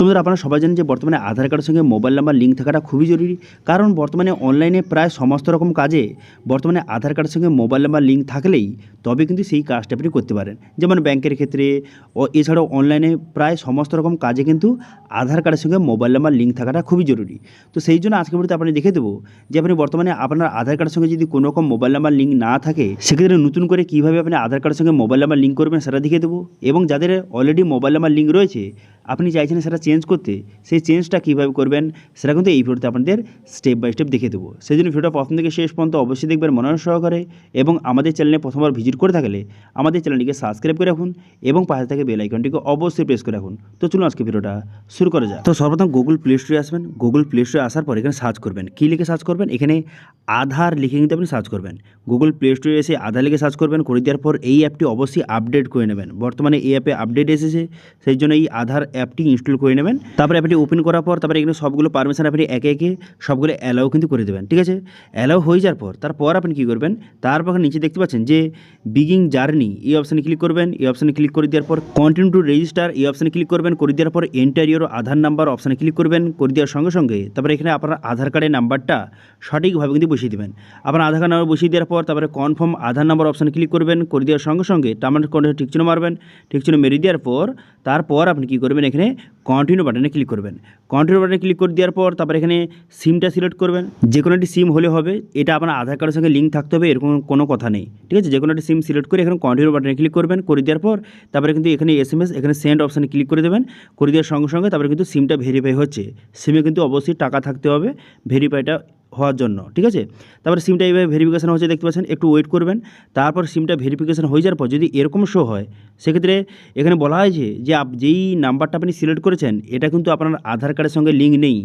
বন্ধুরা আপনারা সবাই জানেন যে বর্তমানে আধার কার্ডের সঙ্গে মোবাইল নাম্বার লিঙ্ক থাকাটা খুবই জরুরি। কারণ বর্তমানে অনলাইনে প্রায় সমস্ত রকম কাজে বর্তমানে আধার কার্ডের সঙ্গে মোবাইল নাম্বার লিঙ্ক থাকলেই তবে কিন্তু সেই কাজটা আপনি করতে পারেন। যেমন ব্যাংকের ক্ষেত্রে এছাড়াও অনলাইনে প্রায় সমস্ত রকম কাজে কিন্তু আধার কার্ডের সঙ্গে মোবাইল নাম্বার লিঙ্ক থাকাটা খুবই জরুরি। তো সেই জন্য আজকে ভিডিওতে আপনি দেখে দেবো যে আপনি বর্তমানে আপনার আধার কার্ডের সঙ্গে যদি কোনো রকম মোবাইল নাম্বার লিঙ্ক না থাকে সেক্ষেত্রে নতুন করে কীভাবে আপনি আধার কার্ডের সঙ্গে মোবাইল নাম্বার লিঙ্ক করবেন সেটা দেখিয়ে দেবো। এবং যাদের অলরেডি মোবাইল নাম্বার লিঙ্ক রয়েছে আপনি চাইছেন সেটা চেঞ্জ করতে, সেই চেঞ্জটা কীভাবে করবেন সেটা কিন্তু এই ভিডিওতে আপনাদের স্টেপ বাই স্টেপ দেখে দেবো। সেই জন্য ভিডিওটা প্রথম থেকে শেষ পর্যন্ত অবশ্যই দেখবেন মনোযোগ সহকারে। এবং আমাদের চ্যানেলে প্রথমবার ভিজিট করে থাকলে আমাদের চ্যানেলটিকে সাবস্ক্রাইব করে রাখুন এবং পাশে থেকে বেল আইকনটিকে অবশ্যই প্রেস করে রাখুন। তো চলুন আজকে ভিডিওটা শুরু করা যায়। তো সর্বপ্রথম গুগল প্লে স্টোরে আসবেন। গুগল প্লে স্টোরে আসার পর এখানে সার্চ করবেন। কী লিখে সার্চ করবেন? এখানে আধার লিখে কিন্তু আপনি সার্চ করবেন। গুগল প্লে স্টোরে এসে আধার লিখে সার্চ করবেন। করে দেওয়ার পর এই অ্যাপটি অবশ্যই আপডেট করে নেবেন। বর্তমানে এই অ্যাপে আপডেট এসেছে, সেই জন্য এই আধার অ্যাপটি ইনস্টল করে নেবেন। তারপরে অ্যাপটি ওপেন করার পর তারপরে এখানে সবগুলো পারমিশন আপনি একে একে সবগুলো অ্যালাউ কিন্তু করে দেবেন। ঠিক আছে, অ্যালাউ হয়ে যাওয়ার পর তারপর আপনি কী করবেন, তারপর নিচে দেখতে পাচ্ছেন যে বিগিং জার্নি, এই অপশানে ক্লিক করবেন। এই অপশানে ক্লিক করে দেওয়ার পর কন্টিনিউ টু রেজিস্টার, এই অপশানে ক্লিক করবেন। করে দেওয়ার পর এন্টার ইওর আধার নাম্বার অপশানে ক্লিক করবেন। করে দেওয়ার সঙ্গে সঙ্গে তারপরে এখানে আপনার আধার কার্ডের নাম্বারটা সঠিকভাবে কিন্তু বসিয়ে দেবেন। আপনার আধার কার্ড নাম্বার বসিয়ে দেওয়ার পর তারপরে কনফার্ম আধার নাম্বার অপশানে ক্লিক করবেন। করে দেওয়ার সঙ্গে সঙ্গে টার্ম অ্যান্ড কন্ডিশন ঠিক চিহ্ন মারবেন। ঠিক চিহ্ন মেরে দেওয়ার পর তারপর আপনি কী করবেন, এখানে কন্টিনিউ বাটনে ক্লিক করবেন। কন্টিনিউ বাটনে ক্লিক করে দেওয়ার পর তারপরে এখানে সিমটা সিলেক্ট করবেন। যে কোনো একটি সিম হলে হবে, এটা আপনার আধার কার্ডের সঙ্গে লিঙ্ক থাকতে হবে এরকম কোনো কথা নেই। ঠিক আছে, যে কোনো একটি সিম সিলেক্ট করে এখানে কন্টিনিউ বাটনে ক্লিক করবেন। করে দেওয়ার পর তারপরে কিন্তু এখানে SMS এখানে সেন্ড অপশানে ক্লিক করে দেবেন। করে দেওয়ার সঙ্গে সঙ্গে তারপরে কিন্তু সিমটা ভেরিফাই হচ্ছে। সিমে কিন্তু অবশ্যই টাকা থাকতে হবে ভেরিফাইটা হওয়ার জন্য। ঠিক আছে, তারপরে সিমটা এইভাবে ভেরিফিকেশান হচ্ছে দেখতে পাচ্ছেন, একটু ওয়েট করবেন। তারপর সিমটা ভেরিফিকেশান হয়ে যাওয়ার পর যদি এরকম শো হয় সেক্ষেত্রে এখানে বলা হয়েছে যে যেই নাম্বারটা আপনি সিলেক্ট করেছেন এটা কিন্তু আপনার আধার কার্ডের সঙ্গে লিঙ্ক নেই।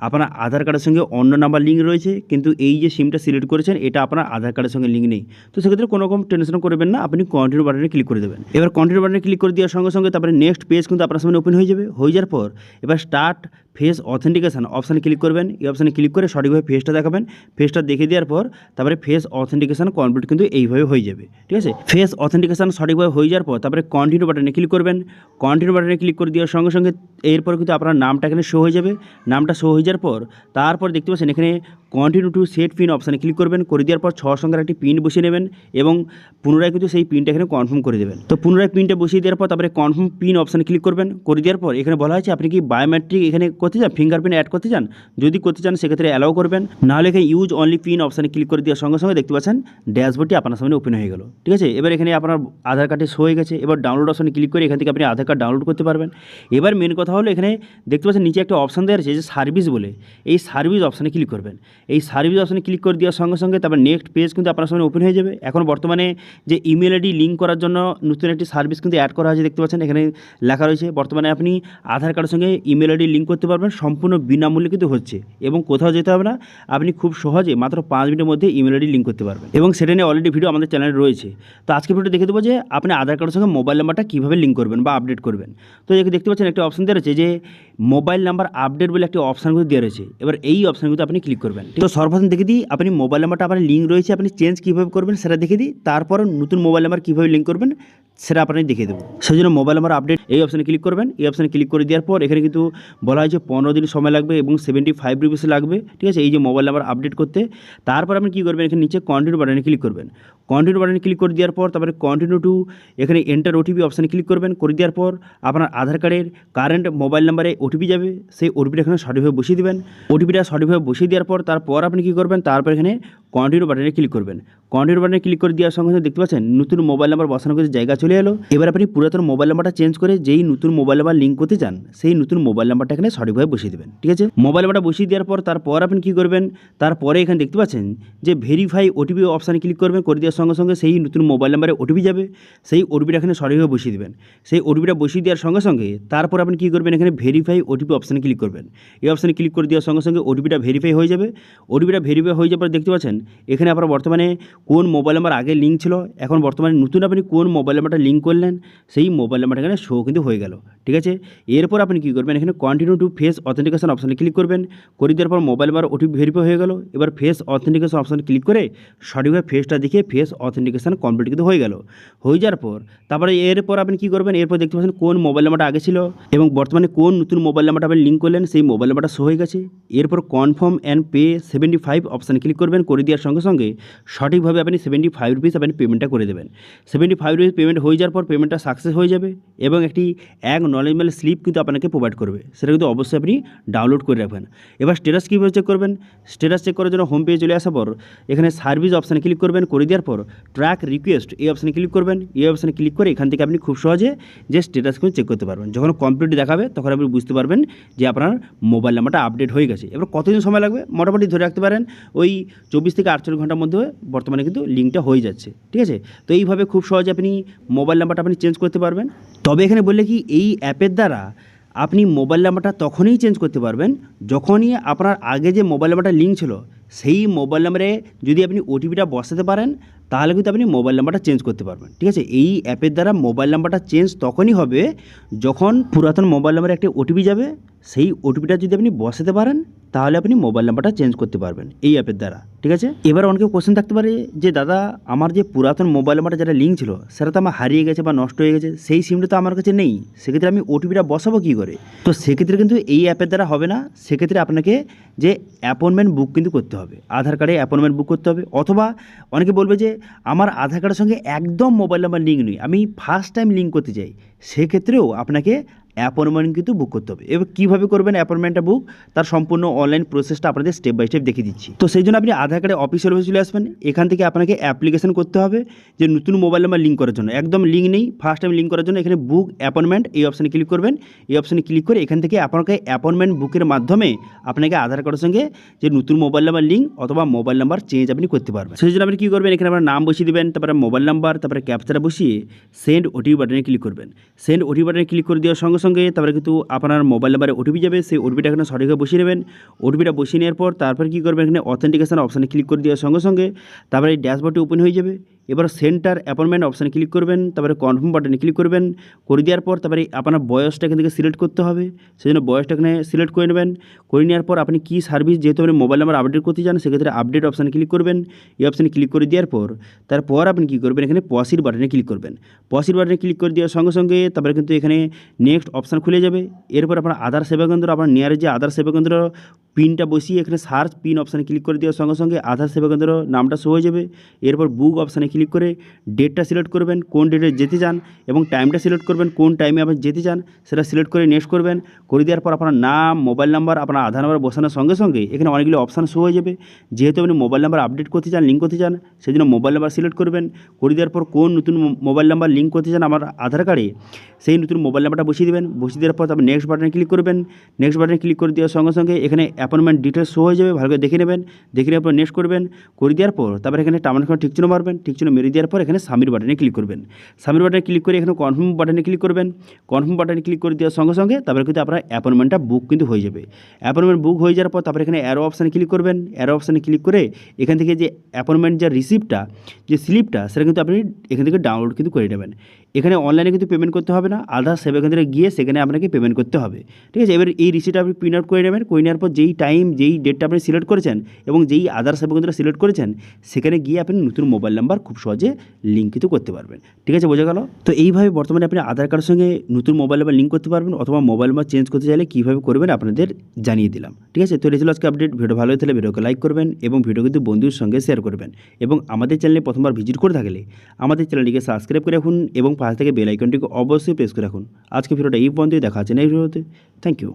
আপনার আধার কার্ডের সঙ্গে অন্য নাম্বার লিঙ্ক রয়েছে, কিন্তু এই যে সিমটা সিলেক্ট করেছেন এটা আপনার আধার কার্ডের সঙ্গে লিঙ্ক নেই। তো সেক্ষেত্রে কোনো রকম টেনশন করবেন না, আপনি কন্টিনিউ বাটনে ক্লিক করে দেবেন। এবার কন্টিনিউ বাটনে ক্লিক করে দেওয়ার সঙ্গে সঙ্গে তারপরে নেক্সট পেজ কিন্তু আপনার সামনে ওপেন হয়ে যাবে। হয়ে যাওয়ার পর এবার স্টার্ট ফেস অথেন্টিকেশান অপশানে ক্লিক করবেন। এই অপশানে ক্লিক করে সঠিকভাবে ফেসটা দেখাবেন। ফেসটা দেখে দেওয়ার পর তারপরে ফেস অথেন্টিকেশান কমপ্লিট কিন্তু এইভাবে হয়ে যাবে। ঠিক আছে, ফেস অথেন্টিকেশান সঠিকভাবে হয়ে যাওয়ার পর তারপরে কন্টিনিউ বাটনে ক্লিক করবেন। কন্টিনিউ বাটনে ক্লিক করে দেওয়ার সঙ্গে সঙ্গে এরপর কিন্তু আপনার নামটা এখানে শো হয়ে যাবে। নামটা শো হয়ে যাওয়ার পর তারপর দেখতে পাচ্ছেন এখানে কন্টিনিউ টু সেট পিন অপশানে ক্লিক করবেন। করে দেওয়ার পর 6 সংখ্যার একটি পিন বসিয়ে নেবেন এবং পুনরায় কিন্তু সেই পিনটা এখানে কনফার্ম করে দেবেন। তো পুনরায় পিনটা বসিয়ে দেওয়ার পর তারপরে কনফার্ম পিন অপশানে ক্লিক করবেন। করে দেওয়ার পর এখানে বলা হয়েছে আপনি কি বায়োমেট্রিক এখানে করতে চান, ফিঙ্গারপ্রিন্ট অ্যাড করতে চান। যদি করতে চান সেক্ষেত্রে অ্যালাউ করবেন, নাহলে এখানে ইউজ অনলি পিন অপশানে ক্লিক করে দেওয়ার সঙ্গে সঙ্গে দেখতে পাচ্ছেন ড্যাশবোর্ডটি আপনার সামনে ওপেন হয়ে গেল। ঠিক আছে, এবার এখানে আপনার আধার কার্ডে শো হয়ে গেছে। এবার ডাউনলোড অপশানে ক্লিক করে এখান থেকে আপনি আধার কার্ড ডাউনলোড করতে পারবেন। এবার মেন কথা হলো এখানে দেখতে পাচ্ছেন নিচে একটা অপশান দেওয়া আছে যে সার্ভিস বলে, এই সার্ভিস অপশানে ক্লিক করবেন। এই সার্ভিস অপশানে ক্লিক করে দেওয়ার সঙ্গে সঙ্গে তারপর নেক্সট পেজ কিন্তু আপনার সামনে ওপেন হয়ে যাবে। এখন বর্তমানে যে ইমেল আইডি লিঙ্ক করার জন্য নতুন একটি সার্ভিস কিন্তু অ্যাড করা হয়েছে দেখতে পাচ্ছেন, এখানে লেখা রয়েছে বর্তমানে আপনি আধার কার্ডের সঙ্গে ইমেল আইডি লিঙ্ক করতে পারবেন, সম্পূর্ণ বিনামূল্যে কিন্তু হচ্ছে এবং কোথাও যেতে হবে না। আপনি খুব সহজে মাত্র 5 মিনিটের মধ্যে ইমেল আইডি লিঙ্ক করতে পারবেন এবং সেটা নিয়ে অলরেডি ভিডিও আমাদের চ্যানেলে রয়েছে। তো আজকে ভিডিও দেখে দেবো যে আপনি আধার কার্ডের সঙ্গে মোবাইল নাম্বারটা কীভাবে লিঙ্ক করবেন বা আপডেট করবেন। তো এখানে দেখতে পাচ্ছেন একটা অপশান দেওয়া রয়েছে যে মোবাইল নাম্বার আপডেট বলে একটি অপশান কিন্তু দেওয়া রয়েছে। এবার এই অপশান কিন্তু আপনি ক্লিক করবেন। তো সর্বপ্রথম দেখে দিই আপনি মোবাইল নাম্বারটা আপনার লিঙ্ক রয়েছে আপনি চেঞ্জ কীভাবে করবেন সেটা দেখে দিই। তারপর নতুন মোবাইল নাম্বার কীভাবে লিঙ্ক করবেন সেটা আপনি দেখিয়ে দেবো। সেই জন্য মোবাইল নাম্বার আপডেট এই অপশানে ক্লিক করবেন। এই অপশানে ক্লিক করে দেওয়ার পর এখানে কিন্তু বলা হয়েছে 15 দিন সময় লাগবে এবং 75 রুপিস লাগবে। ঠিক আছে, এই যে মোবাইল নাম্বার আপডেট করতে। তারপর আপনি কী করবেন, এখানে নিচে কন্টিনিউ বাটনে ক্লিক করবেন। কন্টিনিউ বাটনে ক্লিক করে দেওয়ার পর তারপরে কন্টিনিউ টু এখানে এন্টার ওটিপি অপশানে ক্লিক করবেন। করে দেওয়ার পর আপনার আধার কার্ডের কারেন্ট মোবাইল নাম্বারে ওটিপি যাবে, সেই ওটিপিটা এখানে সঠিকভাবে বসিয়ে দেবেন। ওটিপিটা সঠিকভাবে বসিয়ে দেওয়ার পর তারপর আপনি কী করবেন, তারপর এখানে কন্টিনিউ বাটনে ক্লিক করবেন। কন্টিনিউ বাটনে ক্লিক করে দেওয়ার সঙ্গে সঙ্গে দেখতে পাচ্ছেন নতুন মোবাইল নাম্বার বসানোর কাছে জায়গা চলে এলো। এবার আপনি পুরাতন মোবাইল নাম্বারটা চেঞ্জ করে যেই নতুন মোবাইল নাম্বার লিঙ্ক করতে চান সেই নতুন মোবাইল নাম্বারটা এখানে সঠিকভাবে বসিয়ে দেবেন। ঠিক আছে, মোবাইল নাম্বারটা বসিয়ে দেওয়ার পর তারপর আপনি কী করবেন, তারপরে এখানে দেখতে পাচ্ছেন যে ভেরিফাই ওটিপি অপশানে ক্লিক করবেন। করে দেওয়ার সঙ্গে সঙ্গে সেই নতুন মোবাইল নাম্বারে ওটিপি যাবে, সেই ওটিপিটা এখানে সঠিকভাবে বসিয়ে দেবেন। সেই ওটিপিটা বসিয়ে দেওয়ার সঙ্গে সঙ্গে তারপর আপনি কী করবেন, এখানে ভেরিফাই ওটিপি অপশানে ক্লিক করবেন। এই অপশানে ক্লিক করে দেওয়ার সঙ্গে সঙ্গে ওটিপিটা ভেরিফাই হয়ে যাবে। ওটিপিটা ভেরিফাই হয়ে যাওয়ার পর দেখতে পাচ্ছেন এখানে আপনার বর্তমানে কোন মোবাইল নাম্বার আগে লিঙ্ক ছিল, এখন বর্তমানে নতুন আপনি কোন মোবাইল নাম্বারটা লিঙ্ক করলেন সেই মোবাইল নাম্বারটা এখানে শো কিন্তু হয়ে গেল। ঠিক আছে, এরপর আপনি কী করবেন, এখানে কন্টিনিউ টু ফেস অথেন্টিকেশন অপশানে ক্লিক করবেন। করে দেওয়ার পর মোবাইল নাম্বার ওটিপি ভেরিফাই হয়ে গেল। এবার ফেস অথেন্টিকেশন অপশানে ক্লিক করে সঠিকভাবে ফেসটা দেখে ফেস অথেন্টিকেশন কমপ্লিট কিন্তু হয়ে গেল। হয়ে যাওয়ার পর তারপরে এরপর আপনি কী করবেন, এরপর দেখতে পাচ্ছেন কোন মোবাইল নাম্বারটা আগে ছিল এবং বর্তমানে কোন নতুন মোবাইল নাম্বারটা আপনি লিঙ্ক করলেন সেই মোবাইল নাম্বারটা শো হয়ে গেছে। এরপর কনফার্ম অ্যান্ড পে 75 অপশানে ক্লিক করবেন। করে দেওয়ার সঙ্গে সঙ্গে সঠিকভাবে আপনি 75 রুপিস আপনি পেমেন্টটা করে দেবেন। 75 রুপিস পেমেন্ট হয়ে যাওয়ার পর পেমেন্টটা সাকসেস হয়ে যাবে এবং একটি অ্যাকনলেজমেন্ট স্লিপ কিন্তু আপনাকে প্রোভাইড করবে, সেটা কিন্তু অবশ্যই আপনি ডাউনলোড করে রাখবেন। এবার স্ট্যাটাস কীভাবে চেক করবেন, স্ট্যাটাস চেক করার জন্য হোম পেজে চলে আসার পর এখানে সার্ভিস অপশানে ক্লিক করবেন। করে দেওয়ার পর ট্র্যাক রিকোয়েস্ট এই অপশানে ক্লিক করবেন। এই অপশানে ক্লিক করে এখান থেকে আপনি খুব সহজে যে স্ট্যাটাস কিন্তু চেক করতে পারবেন। যখন কমপ্লিট দেখাবে তখন আপনি বুঝতে পারবেন যে আপনার মোবাইল নাম্বারটা আপডেট হয়ে গেছে। এবার কতদিন সময় লাগবে, মোটামুটি ধরে রাখতে পারেন ওই 24 থেকে 48 ঘন্টার মধ্যে বর্তমানে কিন্তু লিঙ্কটা হয়ে যাচ্ছে। ঠিক আছে, তো এইভাবে খুব সহজে আপনি মোবাইল নাম্বারটা আপনি চেঞ্জ করতে পারবেন। তবে এখানে বললে কি এই অ্যাপের দ্বারা আপনি মোবাইল নাম্বারটা তখনই চেঞ্জ করতে পারবেন যখনই আপনার আগে যে মোবাইল নাম্বারটা লিঙ্ক ছিল সেই মোবাইল নাম্বারে যদি আপনি ওটিপিটা বসাতে পারেন তাহলে কিন্তু আপনি মোবাইল নাম্বারটা চেঞ্জ করতে পারবেন। ঠিক আছে, এই অ্যাপের দ্বারা মোবাইল নাম্বারটা চেঞ্জ তখনই হবে যখন পুরাতন মোবাইল নাম্বারে একটা ওটিপি যাবে, সেই ওটিপিটা যদি আপনি বসাতে পারেন তাহলে আপনি মোবাইল নাম্বারটা চেঞ্জ করতে পারবেন এই অ্যাপের দ্বারা। ঠিক আছে, এবার অনেকে কোশ্চেন থাকতে পারে যে দাদা আমার যে পুরাতন মোবাইল নাম্বারটা যেটা লিঙ্ক ছিল সেটা তো আমার হারিয়ে গেছে বা নষ্ট হয়ে গেছে, সেই সিমটা তো আমার কাছে নেই, সেক্ষেত্রে আমি ওটিপিটা বসাবো কী করে? তো সেক্ষেত্রে কিন্তু এই অ্যাপের দ্বারা হবে না, সেক্ষেত্রে আপনাকে যে অ্যাপয়েন্টমেন্ট বুক কিন্তু করতে হবে, আধার কার্ডে অ্যাপয়েন্টমেন্ট বুক করতে হবে। অথবা অনেকে বলবে যে আমার আধার কার্ডের সঙ্গে একদম মোবাইল নাম্বার লিঙ্ক নেই, আমি ফার্স্ট টাইম লিঙ্ক করতে চাই, সেক্ষেত্রেও আপনাকে অ্যাপয়েন্টমেন্ট কিন্তু বুক করতে হবে। এবার কীভাবে করবেন অ্যাপয়েন্টমেন্টটা বুক, তার সম্পূর্ণ অনলাইন প্রসেসটা আপনাদের স্টেপ বাই স্টেপ দেখিয়ে দিচ্ছি। তো সেই জন্য আপনি আধার কার্ডে অফিসিয়াল চলে আসবেন। এখান থেকে আপনাকে অ্যাপ্লিকেশন করতে হবে যে নতুন মোবাইল নাম্বার লিঙ্ক করার জন্য, একদম লিঙ্ক নেই ফার্স্ট টাইম লিঙ্ক করার জন্য এখানে বুক অ্যাপয়েন্টমেন্ট এই অপশানে ক্লিক করবেন। এই অপশানে ক্লিক করে এখান থেকে আপনাকে অ্যাপয়েন্টমেন্ট বুকের মাধ্যমে আপনাকে আধার কার্ডের সঙ্গে যে নতুন মোবাইল নাম্বার লিঙ্ক অথবা মোবাইল নাম্বার চেঞ্জ আপনি করতে পারবেন। সেই জন্য আপনি কী করবেন, এখানে আপনার নাম বসিয়ে দেবেন, তারপরে মোবাইল নাম্বার, তারপরে ক্যাপচাটা বসিয়ে সেন্ড ওটিপি বাটনে ক্লিক করবেন। সেন্ড ওটিপি বাটনে ক্লিক করে দেওয়ার সঙ্গে সঙ্গে তারপরে কিন্তু আপনার মোবাইল নাম্বারে ওটিপি যাবে, সেই ওটিপিটা এখানে সঠিকভাবে বসিয়ে নেবেন। ওটিপিটা বসিয়ে নেওয়ার পর তারপর কী করবেন, এখানে অথেন্টিকেশন অপশানে ক্লিক করে দেওয়ার সঙ্গে সঙ্গে তারপরে এই ড্যাশবোর্ডটি ওপেন হয়ে যাবে। এবার সেন্টার অ্যাপয়েন্টমেন্ট অপশানে ক্লিক করবেন, তারপরে কনফার্ম বাটনে ক্লিক করবেন। করে দেওয়ার পর তারপরে আপনার বয়সটা এখান থেকে সিলেক্ট করতে হবে, সেই জন্য বয়সটা এখানে সিলেক্ট করে নেবেন। করে নেওয়ার পর আপনি কী সার্ভিস, যেহেতু আপনি মোবাইল নাম্বার আপডেট করতে চান সেক্ষেত্রে আপডেট অপশানে ক্লিক করবেন। এই অপশানে ক্লিক করে দেওয়ার পর তারপর আপনি কী করবেন, এখানে পসির বাটনে ক্লিক করবেন। পসির বাটনে ক্লিক করে দেওয়ার সঙ্গে সঙ্গে তারপরে কিন্তু এখানে নেক্সট অপশান খুলে যাবে। এরপর আপনার আধার সেবা কেন্দ্র, আপনার নিয়ারে যে আধার সেবা কেন্দ্র পিনটা বসিয়ে এখানে সার্চ পিন অপশানে ক্লিক করে দেওয়ার সঙ্গে সঙ্গে আধার সেবা কেন্দ্র নামটা শো হয়ে যাবে। এরপর বুক অপশানে ক্লিক করে ডেটটা সিলেক্ট করবেন, কোন ডেটে যেতে চান এবং টাইমটা সিলেক্ট করবেন, কোন টাইমে আপনি যেতে চান সেটা সিলেক্ট করে নেক্সট করবেন। করে দেওয়ার পর আপনার নাম, মোবাইল নাম্বার, আপনার আধার নাম্বার বসানোর সঙ্গে সঙ্গে এখানে অনেকগুলো অপশান শো হয়ে যাবে। যেহেতু আপনি মোবাইল নাম্বার আপডেট করতে চান, লিঙ্ক করতে চান, সেই জন্য মোবাইল নাম্বার সিলেক্ট করবেন। করে দেওয়ার পর কোন নতুন মোবাইল নাম্বার লিঙ্ক করতে চান আমার আধার কার্ডে সেই নতুন মোবাইল নাম্বারটা বসিয়ে দেবেন। বসিয়ে দেওয়ার পর আপনি নেক্সট বাটনে ক্লিক করবেন। নেক্সট বাটনে ক্লিক করে দেওয়ার সঙ্গে সঙ্গে এখানে অ্যাপয়েন্টমেন্ট ডিটেলস শো হয়ে যাবে, ভালো করে দেখে নেবেন। দেখে নেওয়ার পর নেক্সট করবেন। করে দেওয়ার পর তারপরে এখানে টার্মিনেশন ঠিক চিহ্ন মারবেন, ঠিক চিহ্ন মেরে দেওয়ার পর এখানে সাবমিট বাটনে ক্লিক করবেন। সাবমিট বাটনে ক্লিক করে এখানে কনফার্ম বাটনে ক্লিক করবেন। কনফার্ম বাটনে ক্লিক করে দেওয়ার সঙ্গে সঙ্গে তারপরে কিন্তু আপনার অ্যাপয়েন্টমেন্টটা বুক কিন্তু হয়ে যাবে। অ্যাপয়েন্টমেন্ট বুক হয়ে যাওয়ার পর তারপরে এখানে অ্যারো অপশানে ক্লিক করবেন। অ্যারো অপশানে ক্লিক করে এখান থেকে যে অ্যাপয়েন্টমেন্ট যে রিসিপ্টটা, যে স্লিপটা, সেটা কিন্তু আপনি এখান থেকে ডাউনলোড কিন্তু করে নেবেন। এখানে অনলাইনে কিন্তু পেমেন্ট করতে হবে না, আধার সেবা কেন্দ্রে গিয়ে সেখানে আপনাকে পেমেন্ট করতে হবে। ঠিক আছে, এবার এই রিসিপ্ট আপনি প্রিন্ট আউট করে নেবেন। করে নেওয়ার পর যেই টাইম, যেই ডেটটা আপনি সিলেক্ট করেছেন এবং যেই আধার সেবা কেন্দ্র সিলেক্ট করেছেন সেখানে গিয়ে আপনি নতুন মোবাইল নাম্বার খুব সহজে লিঙ্ক কিন্তু করতে পারবেন। ঠিক আছে, বোঝা গেল? তো এইভাবে বর্তমানে আপনি আধার কার্ডের সঙ্গে নতুন মোবাইল নাম্বার লিঙ্ক করতে পারবেন, অথবা মোবাইল নাম্বার চেঞ্জ করতে চাইলে কীভাবে করবেন আপনাদের জানিয়ে দিলাম। ঠিক আছে, তো এই ছিল আজকে আপডেট। ভিডিও ভালো হয়ে থাকলে ভিডিওকে লাইক করবেন এবং ভিডিও কিন্তু বন্ধুর সঙ্গে শেয়ার করবেন, এবং আমাদের চ্যানেলে প্রথমবার ভিজিট করে থাকলে আমাদের চ্যানেলটিকে সাবস্ক্রাইব করে রাখুন এবং পাশে থেকে বেল আইকনটিকে অবশ্যই প্রেস করে রাখুন। আজকে ভিডিওটা এই পর্যন্তই, দেখা আছে নেক্সট ভিডিওতে। Thank you.